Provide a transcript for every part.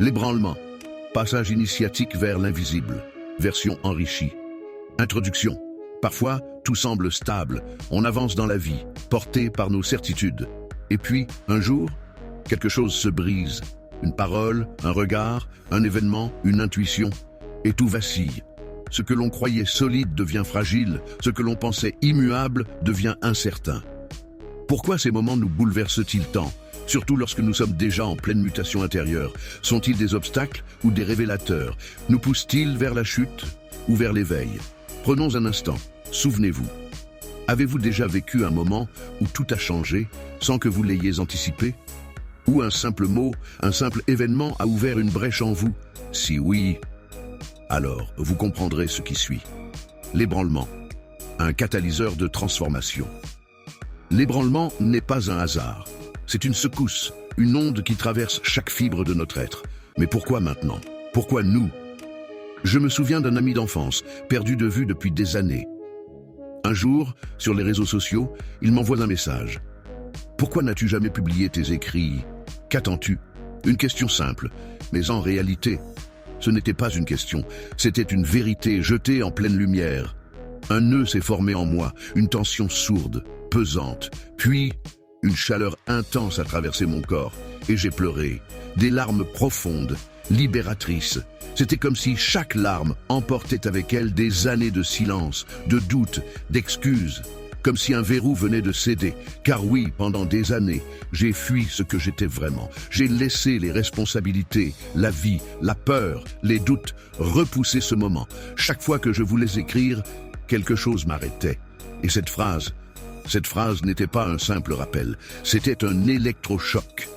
L'ébranlement. Passage initiatique vers l'invisible. Version enrichie. Introduction. Parfois, tout semble stable. On avance dans la vie, porté par nos certitudes. Et puis, un jour, quelque chose se brise. Une parole, un regard, un événement, une intuition. Et tout vacille. Ce que l'on croyait solide devient fragile. Ce que l'on pensait immuable devient incertain. Pourquoi ces moments nous bouleversent-ils tant ? Surtout lorsque nous sommes déjà en pleine mutation intérieure. Sont-ils des obstacles ou des révélateurs? Nous poussent-ils vers la chute ou vers l'éveil? Prenons un instant, souvenez-vous. Avez-vous déjà vécu un moment où tout a changé sans que vous l'ayez anticipé? Ou un simple mot, un simple événement a ouvert une brèche en vous? Si oui, alors vous comprendrez ce qui suit. L'ébranlement, un catalyseur de transformation. L'ébranlement n'est pas un hasard. C'est une secousse, une onde qui traverse chaque fibre de notre être. Mais pourquoi maintenant? Pourquoi nous? Je me souviens d'un ami d'enfance, perdu de vue depuis des années. Un jour, sur les réseaux sociaux, il m'envoie un message. Pourquoi n'as-tu jamais publié tes écrits? Qu'attends-tu? Une question simple, mais en réalité, ce n'était pas une question, c'était une vérité jetée en pleine lumière. Un nœud s'est formé en moi, une tension sourde, pesante, puis une chaleur intense a traversé mon corps, et j'ai pleuré, des larmes profondes, libératrices. C'était comme si chaque larme emportait avec elle des années de silence, de doute, d'excuses, comme si un verrou venait de céder. Car oui, pendant des années, j'ai fui ce que j'étais vraiment. J'ai laissé les responsabilités, la vie, la peur, les doutes repousser ce moment. Chaque fois que je voulais écrire, quelque chose m'arrêtait. Et cette phrase n'était pas un simple rappel, c'était un électrochoc.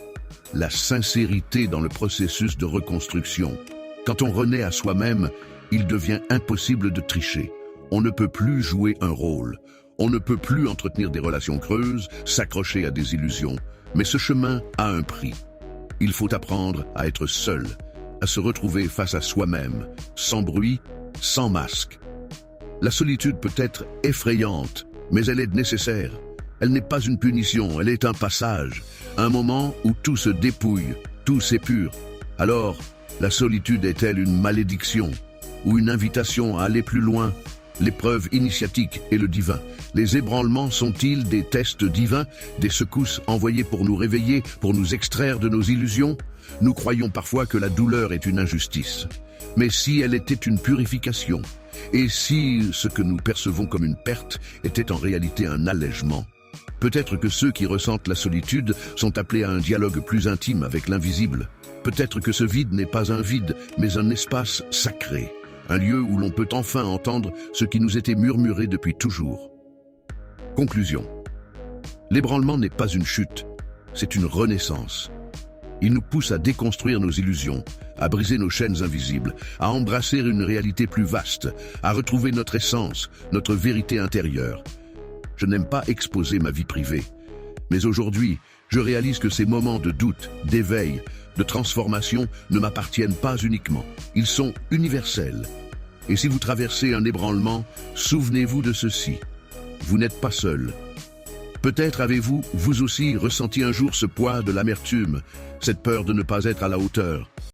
La sincérité dans le processus de reconstruction. Quand on renaît à soi-même, il devient impossible de tricher. On ne peut plus jouer un rôle. On ne peut plus entretenir des relations creuses, s'accrocher à des illusions. Mais ce chemin a un prix. Il faut apprendre à être seul, à se retrouver face à soi-même, sans bruit, sans masque. La solitude peut être effrayante, mais elle est nécessaire. Elle n'est pas une punition, elle est un passage, un moment où tout se dépouille, tout s'épure. Alors, la solitude est-elle une malédiction ou une invitation à aller plus loin? L'épreuve initiatique et le divin. Les ébranlements sont-ils des tests divins, des secousses envoyées pour nous réveiller, pour nous extraire de nos illusions? Nous croyons parfois que la douleur est une injustice. Mais si elle était une purification, et si ce que nous percevons comme une perte était en réalité un allègement? Peut-être que ceux qui ressentent la solitude sont appelés à un dialogue plus intime avec l'invisible. Peut-être que ce vide n'est pas un vide, mais un espace sacré. Un lieu où l'on peut enfin entendre ce qui nous était murmuré depuis toujours. Conclusion. L'ébranlement n'est pas une chute, c'est une renaissance. Il nous pousse à déconstruire nos illusions, à briser nos chaînes invisibles, à embrasser une réalité plus vaste, à retrouver notre essence, notre vérité intérieure. Je n'aime pas exposer ma vie privée, mais aujourd'hui, je réalise que ces moments de doute, d'éveil, de transformation ne m'appartiennent pas uniquement. Ils sont universels. Et si vous traversez un ébranlement, souvenez-vous de ceci. Vous n'êtes pas seul. Peut-être avez-vous, vous aussi, ressenti un jour ce poids de l'amertume, cette peur de ne pas être à la hauteur.